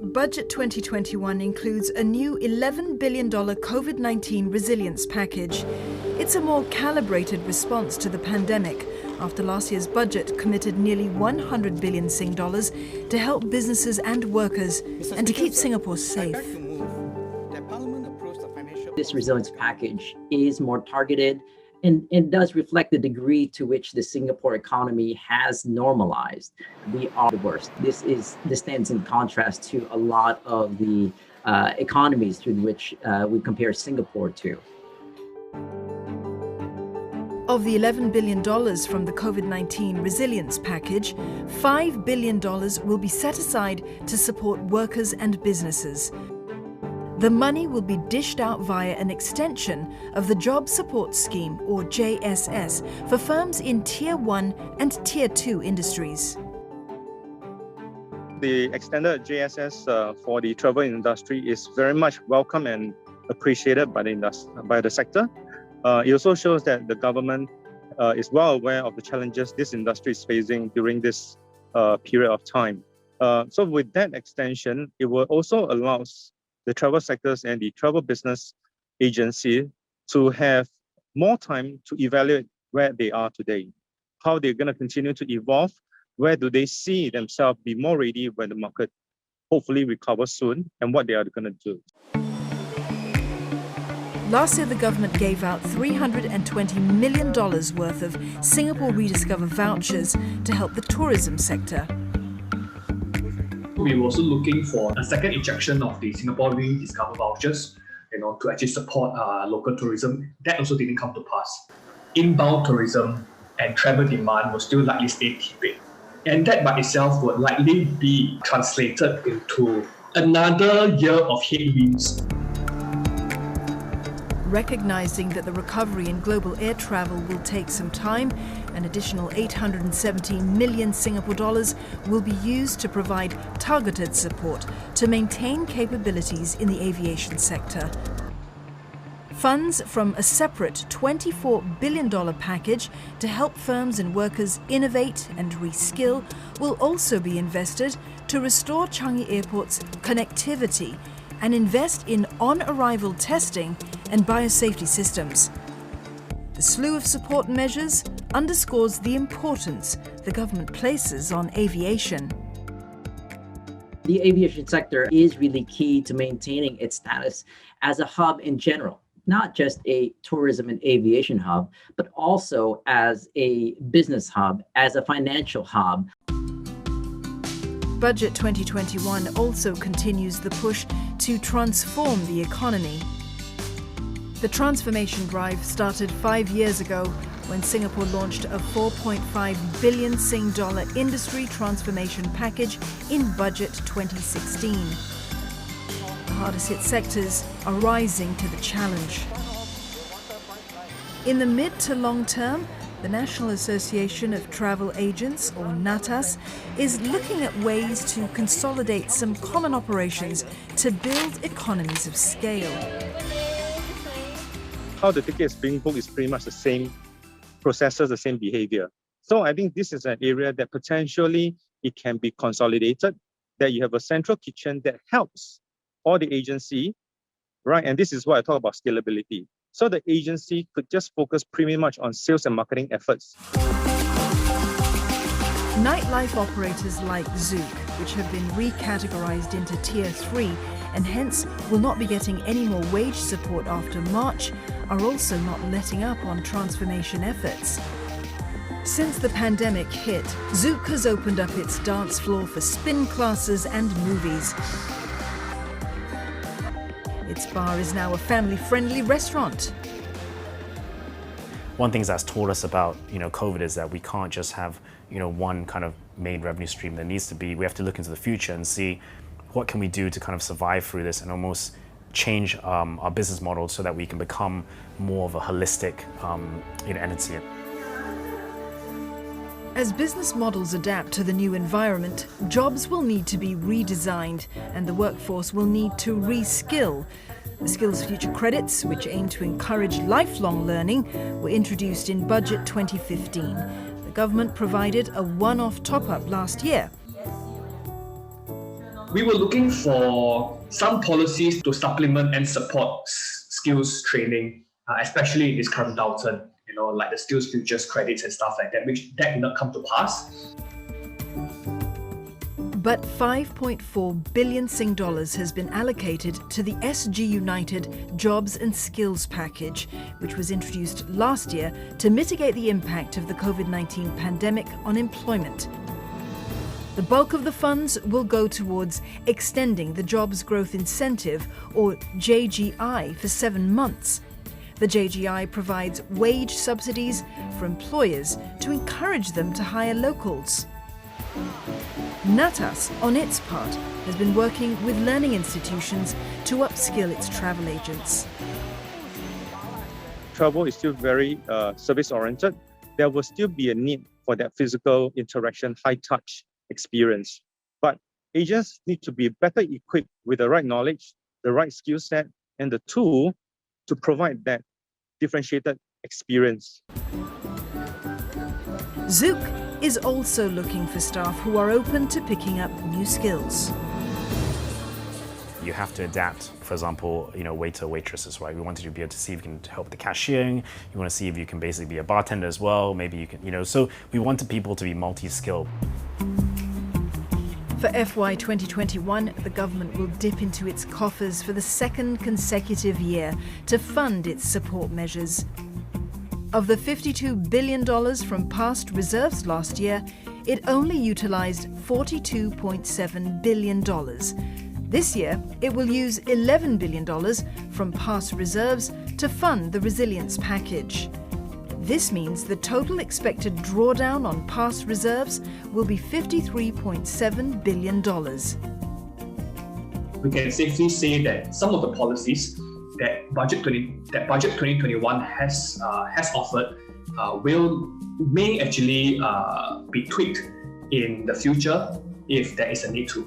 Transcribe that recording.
Budget 2021 includes a new $11 billion COVID-19 resilience package. It's a more calibrated response to the pandemic after last year's budget committed nearly 100 billion Sing dollars to help businesses and workers and to keep Singapore safe. This resilience package is more targeted and it does reflect the degree to which the Singapore economy has normalized. We are the worst. This stands in contrast to a lot of the economies through which we compare Singapore to. Of the $11 billion from the COVID-19 resilience package, $5 billion will be set aside to support workers and businesses. The money will be dished out via an extension of the Job Support Scheme, or JSS, for firms in Tier 1 and Tier 2 industries. The extended JSS for the travel industry is very much welcome and appreciated by the sector. It also shows that the government is well aware of the challenges this industry is facing during this period of time. So with that extension, it will also allow the travel sectors and the travel business agency to have more time to evaluate where they are today, how they're going to continue to evolve, where do they see themselves be more ready when the market hopefully recovers soon, and what they are going to do. Last year, the government gave out $320 million worth of Singapore Rediscover vouchers to help the tourism sector. We were also looking for a second injection of the Singapore Rediscover vouchers, to actually support local tourism. That also didn't come to pass. Inbound tourism and travel demand will still likely stay tepid. And that by itself would likely be translated into another year of headwinds. Recognizing that the recovery in global air travel will take some time, an additional 870 million Singapore dollars will be used to provide targeted support to maintain capabilities in the aviation sector. Funds from a separate $24 billion package to help firms and workers innovate and reskill will also be invested to restore Changi Airport's connectivity and invest in on-arrival testing and biosafety systems. The slew of support measures underscores the importance the government places on aviation. The aviation sector is really key to maintaining its status as a hub in general, not just a tourism and aviation hub, but also as a business hub, as a financial hub. Budget 2021 also continues the push to transform the economy. The transformation drive started 5 years ago when Singapore launched a 4.5 billion Sing dollar industry transformation package in Budget 2016. The hardest hit sectors are rising to the challenge. In the mid to long term, the National Association of Travel Agents, or NATAS, is looking at ways to consolidate some common operations to build economies of scale. How the ticket is being booked is pretty much the same processes, the same behavior. So I think this is an area that potentially it can be consolidated, that you have a central kitchen that helps all the agency, right? And this is why I talk about scalability. So the agency could just focus pretty much on sales and marketing efforts. Nightlife operators like Zouk, which have been recategorized into Tier 3 and hence will not be getting any more wage support after March, are also not letting up on transformation efforts. Since the pandemic hit, Zouk has opened up its dance floor for spin classes and movies. Its bar is now a family-friendly restaurant. One thing that's taught us about COVID is that we can't just have one kind of main revenue stream. There needs to be, we have to look into the future and see what can we do to kind of survive through this and almost change our business model so that we can become more of a holistic entity. As business models adapt to the new environment, jobs will need to be redesigned and the workforce will need to reskill. The Skills Future credits, which aim to encourage lifelong learning, were introduced in Budget 2015. The government provided a one-off top-up last year. We were looking for some policies to supplement and support skills training, especially in this current downturn, like the skills futures credits and stuff like that, which that did not come to pass. But 5.4 billion Sing dollars has been allocated to the SG United Jobs and Skills Package, which was introduced last year to mitigate the impact of the COVID-19 pandemic on employment. The bulk of the funds will go towards extending the Jobs Growth Incentive, or JGI, for 7 months. The JGI provides wage subsidies for employers to encourage them to hire locals. NATAS, on its part, has been working with learning institutions to upskill its travel agents. Travel is still very service-oriented. There will still be a need for that physical interaction, high-touch experience. But agents need to be better equipped with the right knowledge, the right skill set, and the tool to provide that differentiated experience. Zook is also looking for staff who are open to picking up new skills. You have to adapt. For example, waiter, waitresses, right? We wanted to be able to see if you can help with the cashiering. You want to see if you can basically be a bartender as well. Maybe you can, so we wanted people to be multi-skilled. For FY 2021, the government will dip into its coffers for the second consecutive year to fund its support measures. Of the $52 billion from past reserves last year, it only utilised $42.7 billion. This year, it will use $11 billion from past reserves to fund the resilience package. This means the total expected drawdown on past reserves will be $53.7 billion. We can safely say that some of the policies that Budget 2021 has offered may actually be tweaked in the future if there is a need to.